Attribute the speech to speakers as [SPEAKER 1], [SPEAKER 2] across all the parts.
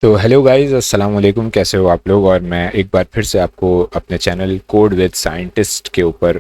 [SPEAKER 1] तो hello guys, अस्सलाम वालेकुम। कैसे हो आप लोग? और मैं एक बार फिर से आपको अपने चैनल कोड विद साइंटिस्ट के ऊपर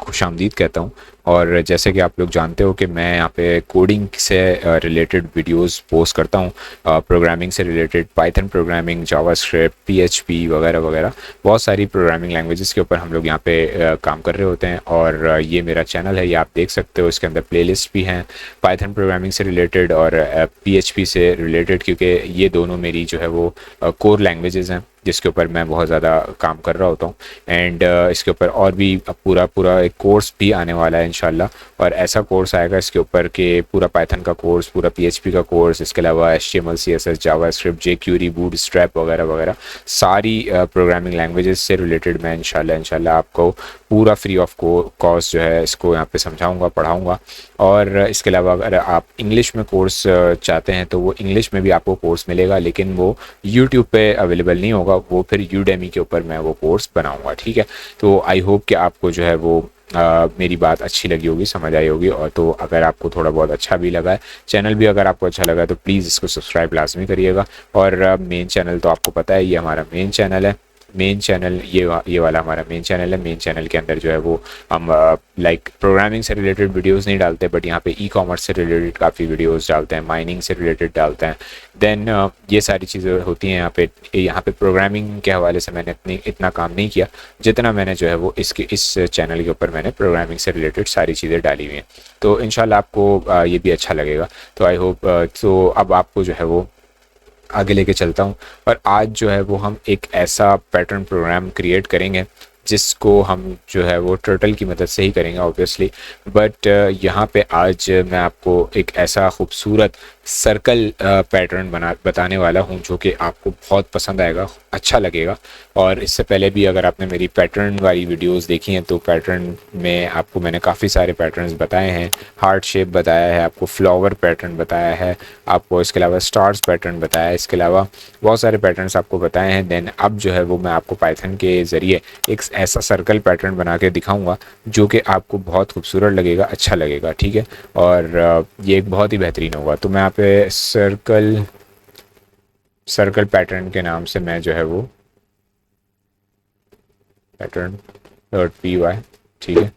[SPEAKER 1] खुशामदीद कहता हूँ। और जैसे कि आप लोग जानते हो कि मैं यहाँ पे कोडिंग से रिलेटेड वीडियोस पोस्ट करता हूँ, प्रोग्रामिंग से related, Python programming, JavaScript, PHP वगैरह वगैरह। बहुत सारी प्रोग्रामिंग लैंग्वेजेस के ऊपर हम लोग यहाँ पे काम कर रहे होते हैं। और ये मेरा चैनल है, ये आप देख सकते हो। इसके अंदर प्लेलिस्ट भी हैं पाइथन प्रोग्रामिंग से रिलेटेड और पीएचपी से रिलेटेड, क्योंकि ये दोनों मेरी जो है वो कोर लैंग्वेजेस हैं जिसके ऊपर मैं बहुत ज़्यादा काम कर रहा होता हूँ। एंड इसके ऊपर और भी पूरा पूरा एक कोर्स भी आने वाला है इंशाल्लाह। और ऐसा कोर्स आएगा इसके ऊपर कि पूरा पाइथन का कोर्स, पूरा पीएचपी का कोर्स, इसके अलावा एचटीएमएल, सीएसएस, जावास्क्रिप्ट, जेक्यूरी, बूटस्ट्रैप वगैरह वगैरह सारी प्रोग्रामिंग लैंग्वेजेस से रिलेटेड मैं इंशाल्लाह आपको पूरा फ्री ऑफ कॉस्ट जो है इसको यहाँ पे समझाऊंगा, पढ़ाऊंगा। और इसके अलावा अगर आप इंग्लिश में कोर्स चाहते हैं तो वो इंग्लिश में भी आपको कोर्स मिलेगा, लेकिन वो यूट्यूब पे अवेलेबल नहीं होगा, वो फिर यूडेमी के ऊपर मैं वो कोर्स बनाऊंगा। ठीक है, तो आई होप कि आपको जो है वो मेरी बात अच्छी लगी होगी, समझ आई होगी। और तो अगर आपको थोड़ा बहुत अच्छा भी लगा है, चैनल भी अगर आपको अच्छा लगा है, तो प्लीज़ इसको सब्सक्राइब लाजमी करिएगा। और मेन चैनल तो आपको पता है, ये हमारा मेन चैनल है। मेन चैनल ये वाला हमारा मेन चैनल है। मेन चैनल के अंदर जो है वो हम लाइक प्रोग्रामिंग से रिलेटेड वीडियोस नहीं डालते, बट यहाँ पे ई कॉमर्स से रिलेटेड काफ़ी वीडियोस डालते हैं, माइनिंग से रिलेटेड डालते हैं। देन ये सारी चीज़ें होती हैं यहाँ पे। यहाँ पे प्रोग्रामिंग के हवाले से मैंने इतना काम नहीं किया जितना मैंने जो है वो इस चैनल के ऊपर मैंने प्रोग्रामिंग से रिलेटेड सारी चीज़ें डाली हुई हैं। तो इंशाल्लाह आपको ये भी अच्छा लगेगा। तो आई होप, तो अब आपको जो है वो आगे लेके चलता हूँ। और आज जो है वो हम एक ऐसा पैटर्न प्रोग्राम क्रिएट करेंगे जिसको हम जो है वो टर्टल की मदद से ही करेंगे ऑब्वियसली। बट यहाँ पे आज मैं आपको एक ऐसा खूबसूरत सर्कल पैटर्न बताने वाला हूँ जो कि आपको बहुत पसंद आएगा, अच्छा लगेगा। और इससे पहले भी अगर आपने मेरी पैटर्न वाली वीडियोस देखी हैं तो पैटर्न में आपको मैंने काफ़ी सारे पैटर्न्स बताए हैं। हार्ट शेप बताया है, आपको फ्लावर पैटर्न बताया है, आपको इसके अलावा स्टार्स पैटर्न बताया है, इसके अलावा बहुत सारे पैटर्न्स आपको बताए हैं। देन अब जो है वो मैं आपको पाइथन के ज़रिए एक ऐसा सर्कल पैटर्न बना के दिखाऊंगा जो कि आपको बहुत खूबसूरत लगेगा, अच्छा लगेगा। ठीक है, और ये एक बहुत ही बेहतरीन होगा। तो मैं यहाँ पे सर्कल पैटर्न के नाम से मैं जो है वो पैटर्न डॉट पी वाई, ठीक है,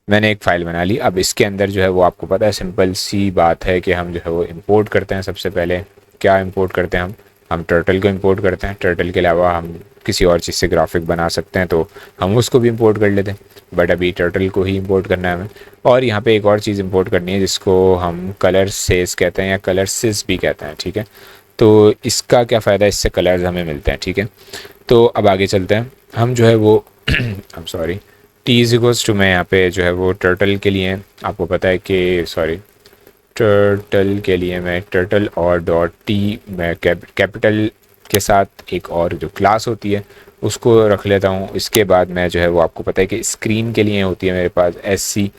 [SPEAKER 1] मैंने एक फ़ाइल बना ली। अब इसके अंदर जो है वो आपको पता है, सिंपल सी बात है कि हम जो है वो इंपोर्ट करते हैं। सबसे पहले क्या इंपोर्ट करते हैं हम टर्टल को इंपोर्ट करते हैं। टर्टल के अलावा हम किसी और चीज़ से ग्राफिक बना सकते हैं तो हम उसको भी इंपोर्ट कर लेते हैं, बट अभी टर्टल को ही इंपोर्ट करना है हमें। और यहाँ पे एक और चीज़ इंपोर्ट करनी है जिसको हम कलर सेस कहते हैं या कलर सिस भी कहते हैं। ठीक है, तो इसका क्या फ़ायदा है, इससे कलर्स हमें मिलते हैं। ठीक है, तो अब आगे चलते हैं। हम जो है वो I am sorry, T is equals to, मैं यहाँ पे जो है वो टर्टल के लिए आपको पता है कि सॉरी, टर्टल के लिए मैं टर्टल और डॉट टी मैं कैपिटल के साथ एक और जो क्लास होती है उसको रख लेता हूँ। इसके बाद मैं जो है वो आपको पता है कि स्क्रीन के लिए होती है मेरे पास S C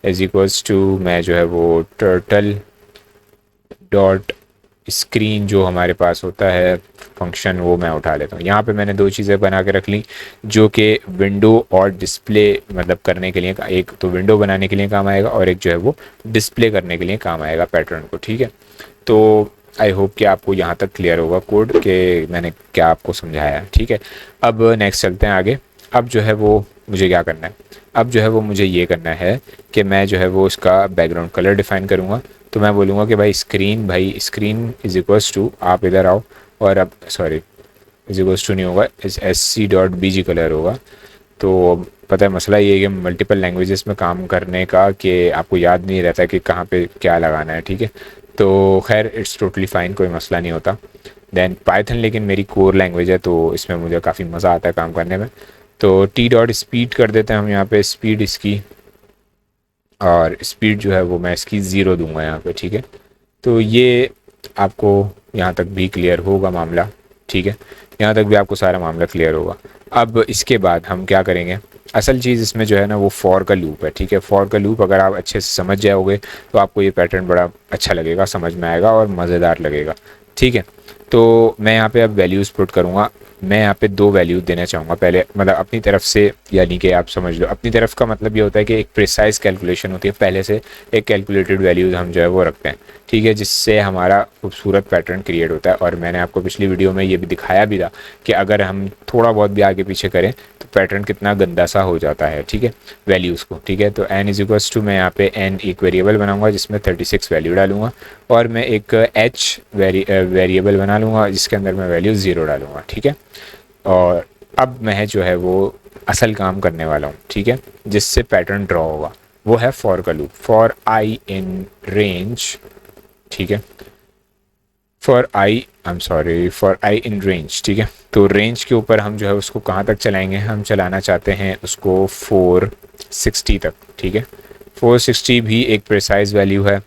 [SPEAKER 1] is equals to, मैं जो है वो टर्टल डॉट स्क्रीन जो हमारे पास होता है फंक्शन, वो मैं उठा लेता हूँ। यहाँ पे मैंने दो चीज़ें बना के रख ली जो कि विंडो और डिस्प्ले मतलब करने के लिए, एक तो विंडो बनाने के लिए काम आएगा और एक जो है वो डिस्प्ले करने के लिए काम आएगा पैटर्न को। ठीक है, तो आई होप कि आपको यहाँ तक क्लियर होगा कोड के मैंने क्या आपको समझाया है। ठीक है, अब नेक्स्ट चलते हैं आगे। अब जो है वो मुझे क्या करना है, अब जो है वो मुझे ये करना है कि मैं जो है वो इसका बैकग्राउंड कलर डिफ़ाइन करूँगा। तो मैं बोलूँगा कि भाई स्क्रीन इज इक्वल्स टू, आप इधर आओ, और अब सॉरी इज इक्वल्स टू नहीं होगा, इस एस सी डॉट बी जी कलर होगा। तो पता है मसला ये है कि मल्टीपल लैंग्वेजेस में काम करने का कि आपको याद नहीं रहता कि कहाँ पे क्या लगाना है। ठीक है, तो खैर इट्स टोटली फ़ाइन, कोई मसला नहीं होता। देन पाइथन लेकिन मेरी कोर लैंग्वेज है तो इसमें मुझे काफ़ी मज़ा आता है काम करने में। तो टी डॉट स्पीड कर देते हैं हम यहाँ पे, स्पीड इसकी, और स्पीड जो है वो मैं इसकी 0 दूंगा यहाँ पे। ठीक है, तो ये आपको यहाँ तक भी क्लियर होगा मामला। ठीक है, यहाँ तक भी आपको सारा मामला क्लियर होगा। अब इसके बाद हम क्या करेंगे, असल चीज़ इसमें जो है ना वो फॉर का लूप है। ठीक है, फॉर का लूप अगर आप अच्छे से समझ जाओगे तो आपको ये पैटर्न बड़ा अच्छा लगेगा, समझ में आएगा और मज़ेदार लगेगा। ठीक है, तो मैं यहाँ पे अब वैल्यूज़ पुट करूँगा। मैं यहाँ पे दो वैल्यू देना चाहूँगा पहले, मतलब अपनी तरफ से, यानी कि आप समझ लो अपनी तरफ का मतलब ये होता है कि एक प्रिसाइज कैलकुलेशन होती है, पहले से एक कैलकुलेटेड वैल्यूज़ हम जो है वो रखते हैं, ठीक है, जिससे हमारा खूबसूरत पैटर्न क्रिएट होता है। और मैंने आपको पिछली वीडियो में ये भी दिखाया भी था कि अगर हम थोड़ा बहुत भी आगे पीछे करें तो पैटर्न कितना गंदा सा हो जाता है, ठीक है, वैल्यूज़ को, ठीक है। तो n इज इक्वल्स टू, मैं यहाँ पे n एक वेरिएबल बनाऊंगा जिसमें 36 वैल्यू डालूंगा, और मैं एक h वेरिएबल बना लूँगा जिसके अंदर मैं वैल्यू 0 डालूंगा, ठीक है। और अब मैं जो है वो असल काम करने वाला हूँ, ठीक है, जिससे पैटर्न ड्रॉ होगा, वो है फॉर का loop, for I in range, ठीक है, फॉर आई इन रेंज, ठीक है। तो रेंज के ऊपर हम जो है उसको कहाँ तक चलाएंगे, हम चलाना चाहते हैं उसको 460 तक, ठीक है। 460 भी एक प्रिसाइज वैल्यू है।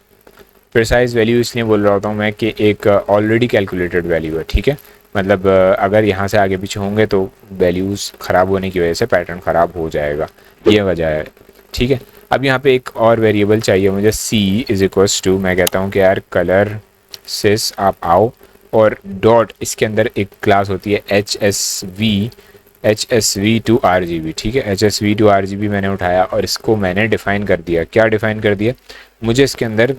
[SPEAKER 1] प्रिसाइज वैल्यू इसलिए बोल रहा होता हूँ मैं कि एक ऑलरेडी कैलकुलेटेड वैल्यू है, ठीक है। मतलब अगर यहाँ से आगे पीछे होंगे तो वैल्यूज़ ख़राब होने की वजह से पैटर्न ख़राब हो जाएगा, ये वजह है, ठीक है। अब यहाँ पे एक और वेरिएबल चाहिए मुझे, c इज इक्वल्स टू, मैं कहता हूँ कि यार कलर सिस आप आओ, और डॉट इसके अंदर एक क्लास होती है HSV टू RGB, ठीक है। HSV टू RGB मैंने उठाया और इसको मैंने डिफ़ाइन कर दिया। क्या डिफ़ाइन कर दिया, मुझे इसके अंदर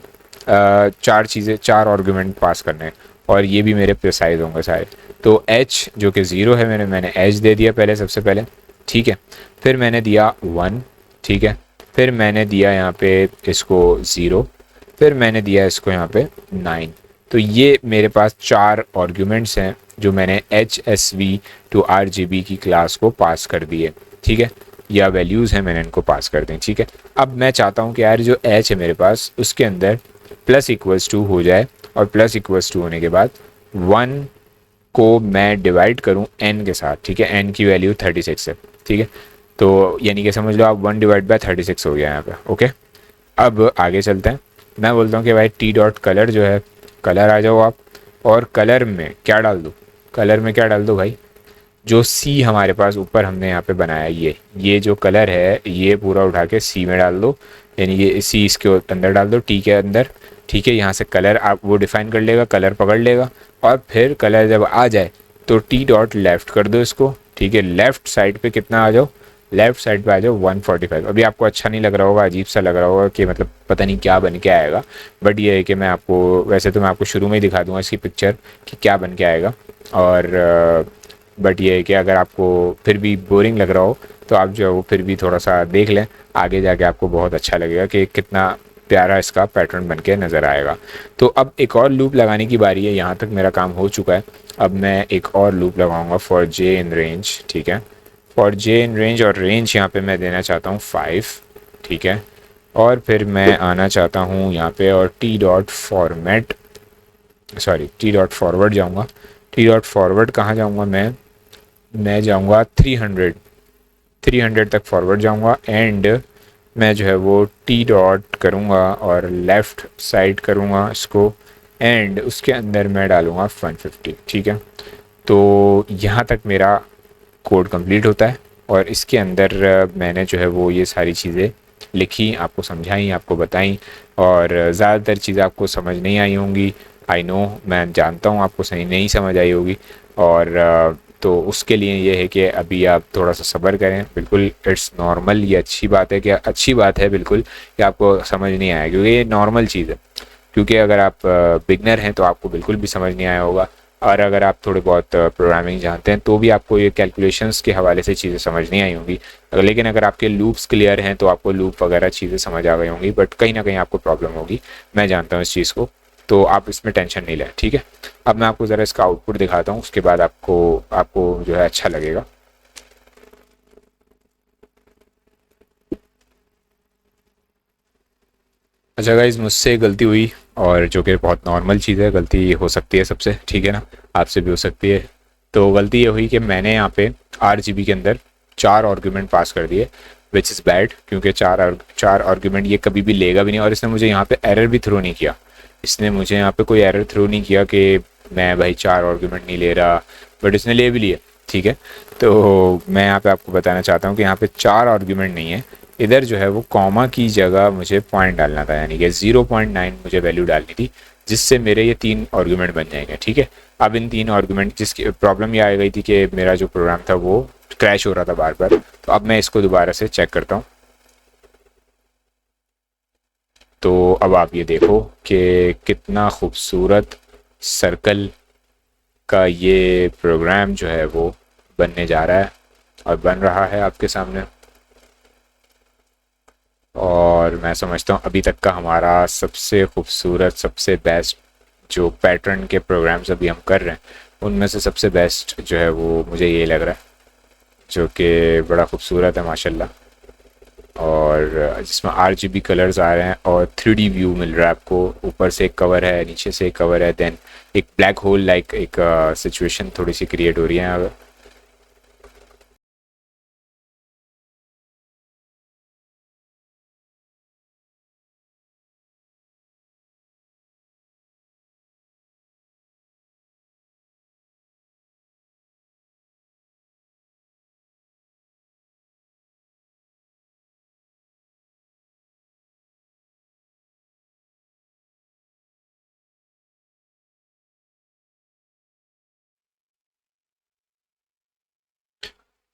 [SPEAKER 1] चार आर्गुमेंट पास करने हैं, और ये भी मेरे प्रिसाइज होंगे सारे। तो h जो कि 0 है, मैंने h दे दिया पहले, सबसे पहले, ठीक है। फिर मैंने दिया 1, ठीक है। फिर मैंने दिया यहाँ पे इसको 0, फिर मैंने दिया इसको यहाँ पे 9। तो ये मेरे पास 4 आर्गुमेंट्स हैं जो मैंने HSV टू RGB की क्लास को पास कर दिए, ठीक है, या वैल्यूज़ हैं मैंने इनको पास कर दी, ठीक है। अब मैं चाहता हूँ कि यार जो h है मेरे पास उसके अंदर प्लस इक्वल्स टू हो जाए, और प्लस इक्वल्स टू होने के बाद 1 को मैं डिवाइड करूँ n के साथ, ठीक है। n की वैल्यू 36 है, ठीक है। तो यानी कि समझ लो आप 1 डिवाइड बाय 36 हो गया यहाँ पे, ओके। अब आगे चलते हैं। मैं बोलता हूँ कि भाई टी डॉट कलर जो है, कलर आ जाओ आप, और कलर में क्या डाल दो, कलर में क्या डाल दो भाई, जो सी हमारे पास ऊपर हमने यहाँ पे बनाया, ये जो कलर है ये पूरा उठा के सी में डाल दो, यानी ये सी इसके अंदर डाल दो, टी के अंदर, ठीक है। यहाँ से कलर आप वो डिफाइन कर लेगा, कलर पकड़ लेगा, और फिर कलर जब आ जाए तो टी डॉट लेफ़्ट कर दो इसको, ठीक है। लेफ़्ट साइड पे कितना आ जाओ, लेफ़्ट साइड पे आ जाओ 145। अभी आपको अच्छा नहीं लग रहा होगा, अजीब सा लग रहा होगा कि मतलब पता नहीं क्या बन के आएगा, बट ये है कि मैं आपको, वैसे तो मैं आपको शुरू में ही दिखा दूंगा इसकी पिक्चर कि क्या बन के आएगा, और बट ये है कि अगर आपको फिर भी बोरिंग लग रहा हो तो आप जो है वो फिर भी थोड़ा सा देख लें, आगे जाके आपको बहुत अच्छा लगेगा कि कितना प्यारा इसका पैटर्न बन के नज़र आएगा। तो अब एक और लूप लगाने की बारी है। यहाँ तक मेरा काम हो चुका है, अब मैं एक और लूप लगाऊंगा फॉर j इन रेंज, ठीक है, फॉर j इन रेंज, और रेंज यहाँ पे मैं देना चाहता हूँ 5, ठीक है। और फिर मैं आना चाहता हूँ यहाँ पे और टी डॉट फॉरवर्ड जाऊँगा। टी डॉट फॉरवर्ड कहाँ जाऊँगा, मैं जाऊँगा 300 तक फॉरवर्ड जाऊँगा, एंड मैं जो है वो टी डॉट करूँगा और लेफ़्ट साइड करूँगा इसको, एंड उसके अंदर मैं डालूँगा 150, ठीक है। तो यहाँ तक मेरा कोड कंप्लीट होता है, और इसके अंदर मैंने जो है वो ये सारी चीज़ें लिखी, आपको समझाई, आपको बताई, और ज़्यादातर चीज़ें आपको समझ नहीं आई होंगी। आई नो, मैं जानता हूँ आपको सही नहीं समझ आई होगी, और तो उसके लिए ये है कि अभी आप थोड़ा सा सब्र करें। बिल्कुल इट्स नॉर्मल, ये अच्छी बात है बिल्कुल कि आपको समझ नहीं आया, क्योंकि ये नॉर्मल चीज़ है। क्योंकि अगर आप बिगनर हैं तो आपको बिल्कुल भी समझ नहीं आया होगा, और अगर आप थोड़े बहुत प्रोग्रामिंग जानते हैं तो भी आपको ये कैलकुलेशंस के हवाले से चीज़ें समझ नहीं आई होंगी। लेकिन अगर आपके लूप्स क्लियर हैं तो आपको लूप वगैरह चीज़ें समझ आ गई होंगी, बट कहीं ना कहीं आपको प्रॉब्लम होगी, मैं जानता हूँ इस चीज़ को, तो आप इसमें टेंशन नहीं लें, ठीक है। अब मैं आपको ज़रा इसका आउटपुट दिखाता हूँ, उसके बाद आपको जो है अच्छा लगेगा। अच्छा गाइस, मुझसे गलती हुई, और जो कि बहुत नॉर्मल चीज़ है, गलती हो सकती है सबसे, ठीक है ना, आपसे भी हो सकती है। तो गलती ये हुई कि मैंने यहाँ पे RGB के अंदर 4 आर्गुमेंट पास कर दिए, विच इज़ बैड, क्योंकि चार आर्गुमेंट ये कभी भी लेगा भी नहीं, और इसने मुझे यहाँ पे एरर भी थ्रो नहीं किया। इसने मुझे यहाँ पे कोई एरर थ्रो नहीं किया कि मैं भाई 4 आर्गुमेंट नहीं ले रहा, बट इसने ले भी लिया, ठीक है। तो मैं यहाँ पे आपको बताना चाहता हूँ कि यहाँ पे 4 आर्गुमेंट नहीं है, इधर जो है वो कॉमा की जगह मुझे पॉइंट डालना था, यानी कि 0.9 मुझे वैल्यू डालनी थी, जिससे मेरे ये 3 आर्गूमेंट बन जाएंगे, ठीक है। अब इन 3 आर्गूमेंट, जिसकी प्रॉब्लम ये आ गई थी कि मेरा जो प्रोग्राम था वो क्रैश हो रहा था बार बार, तो अब मैं इसको दोबारा से चेक करता हूँ। तो अब आप ये देखो कि कितना खूबसूरत सर्कल का ये प्रोग्राम जो है वो बनने जा रहा है और बन रहा है आपके सामने। और मैं समझता हूँ अभी तक का हमारा सबसे खूबसूरत, सबसे बेस्ट जो पैटर्न के प्रोग्राम्स अभी हम कर रहे हैं, उनमें से सबसे बेस्ट जो है वो मुझे ये लग रहा है, जो कि बड़ा खूबसूरत है माशाल्लाह। और जिसमें RGB कलर्स आ रहे हैं और 3D व्यू मिल रहा है आपको। ऊपर से एक कवर है, नीचे से एक कवर है, देन एक ब्लैक होल लाइक एक सिचुएशन थोड़ी सी क्रिएट हो रही है यहाँ पे।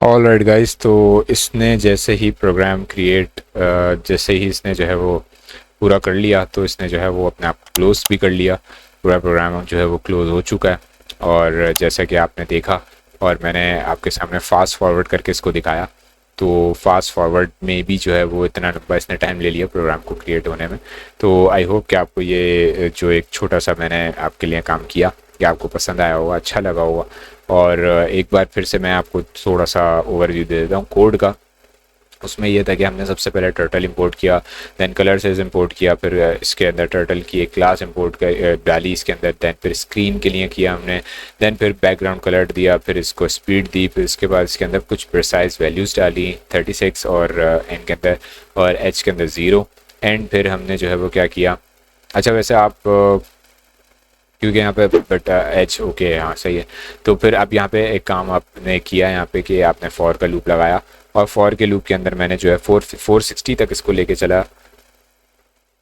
[SPEAKER 1] ऑल राइट गाइस, तो इसने जैसे ही प्रोग्राम क्रिएट, जैसे ही इसने जो है वो पूरा कर लिया, तो इसने जो है वो अपने आप क्लोज भी कर लिया। पूरा प्रोग्राम जो है वो क्लोज हो चुका है। और जैसा कि आपने देखा और मैंने आपके सामने फास्ट फॉरवर्ड करके इसको दिखाया, तो फास्ट फॉरवर्ड में भी जो है वो इतना लंबा इसने टाइम ले लिया प्रोग्राम को क्रिएट होने में। तो आई होप कि आपको ये जो एक छोटा सा मैंने आपके लिए काम किया, कि आपको पसंद आया होगा, अच्छा लगा होगा। और एक बार फिर से मैं आपको थोड़ा सा ओवरव्यू दे देता हूँ कोड का। उसमें ये था कि हमने सबसे पहले टर्टल इंपोर्ट किया, देन कलर सेज इंपोर्ट किया, फिर इसके अंदर टर्टल की एक क्लास इंपोर्ट डाली इसके अंदर, देन फिर स्क्रीन के लिए किया हमने, देन फिर बैकग्राउंड कलर दिया, फिर इसको स्पीड दी, फिर इसके बाद इसके अंदर कुछ प्रिसाइज वैल्यूज़ डाली 36 और एन के अंदर, और एच के अंदर 0। एंड फिर हमने जो है वो क्या किया, अच्छा वैसे आप क्योंकि यहाँ पे बट एच ओके, हाँ सही है। तो फिर अब यहाँ पे एक काम आपने किया यहाँ पे कि आपने फॉर का लूप लगाया, और फॉर के लूप के अंदर मैंने जो है 460 तक इसको लेके चला।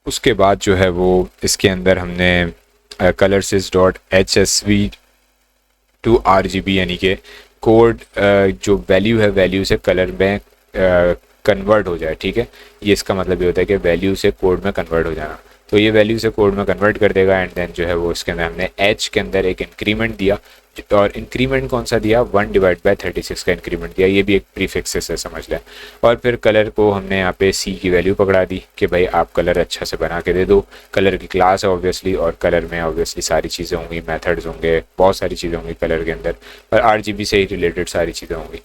[SPEAKER 1] उसके बाद जो है वो इसके अंदर हमने कलरसिस डॉट HSV टू RGB यानी कि कोड जो वैल्यू है, वैल्यू से कलर में कन्वर्ट हो जाए, ठीक है। ये इसका मतलब ये होता है कि वैल्यू से कोड में कन्वर्ट हो जाना। तो ये वैल्यू से कोड में कन्वर्ट कर देगा। एंड देन जो है वो इसके अंदर हमने एच के अंदर एक इंक्रीमेंट दिया, और इंक्रीमेंट कौन सा दिया, 1/36 का इंक्रीमेंट दिया। ये भी एक प्रीफिक्सेस है, समझ लें। और फिर कलर को हमने यहाँ पे सी की वैल्यू पकड़ा दी कि भाई आप कलर अच्छा से बना के दे दो। कलर की क्लास है ऑब्वियसली, और कलर में ऑब्वियसली सारी चीज़ें होंगी, मेथड्स होंगे, बहुत सारी चीज़ें होंगी कलर के अंदर, और RGB से ही रिलेटेड सारी चीज़ें होंगी।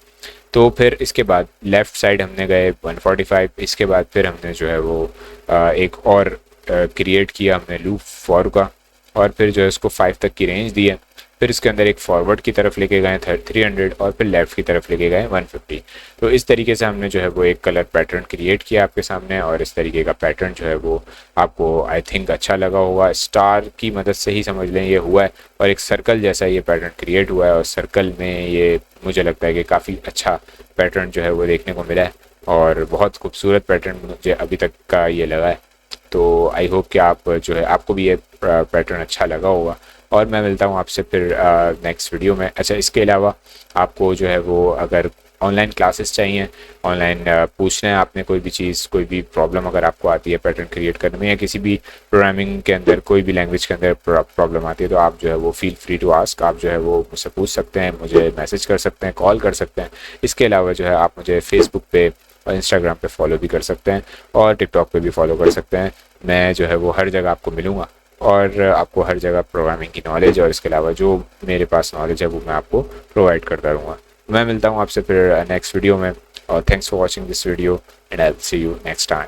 [SPEAKER 1] तो फिर इसके बाद लेफ़्ट साइड हमने गए 145। इसके बाद फिर हमने जो है वो एक और क्रिएट किया हमने लूप फॉर का, और फिर जो है इसको 5 तक की रेंज दी है। फिर इसके अंदर एक फॉरवर्ड की तरफ लेके गए 300, और फिर लेफ़्ट की तरफ लेके गए 150। तो इस तरीके से हमने जो है वो एक कलर पैटर्न क्रिएट किया आपके सामने, और इस तरीके का पैटर्न जो है वो आपको आई थिंक अच्छा लगा होगा। स्टार की मदद से ही समझ लें ये हुआ है, और एक सर्कल जैसा ये पैटर्न क्रिएट हुआ है, और सर्कल में ये मुझे लगता है कि काफ़ी अच्छा पैटर्न जो है वो देखने को मिला है, और बहुत खूबसूरत पैटर्न मुझे अभी तक का ये लगा है। तो आई होप कि आप जो है आपको भी ये पैटर्न अच्छा लगा होगा, और मैं मिलता हूँ आपसे फिर नेक्स्ट वीडियो में। अच्छा, इसके अलावा आपको जो है वो अगर ऑनलाइन क्लासेस चाहिए, ऑनलाइन पूछना है आपने कोई भी चीज़, कोई भी प्रॉब्लम अगर आपको आती है पैटर्न क्रिएट करने में, या किसी भी प्रोग्रामिंग के अंदर कोई भी लैंग्वेज के अंदर प्रॉब्लम आती है, तो आप जो है वो फील फ्री टू आस्क, आप जो है वो मुझसे पूछ सकते हैं, मुझे मैसेज कर सकते हैं, कॉल कर सकते हैं। इसके अलावा जो है आप मुझे फेसबुक पे और इंस्टाग्राम पे फॉलो भी कर सकते हैं, और टिकटॉक पे भी फॉलो कर सकते हैं। मैं जो है वो हर जगह आपको मिलूँगा, और आपको हर जगह प्रोग्रामिंग की नॉलेज और इसके अलावा जो मेरे पास नॉलेज है वो मैं आपको प्रोवाइड करता रहूँगा। मैं मिलता हूँ आपसे फिर नेक्स्ट वीडियो में, और thanks for watching this video, and I will see you next time.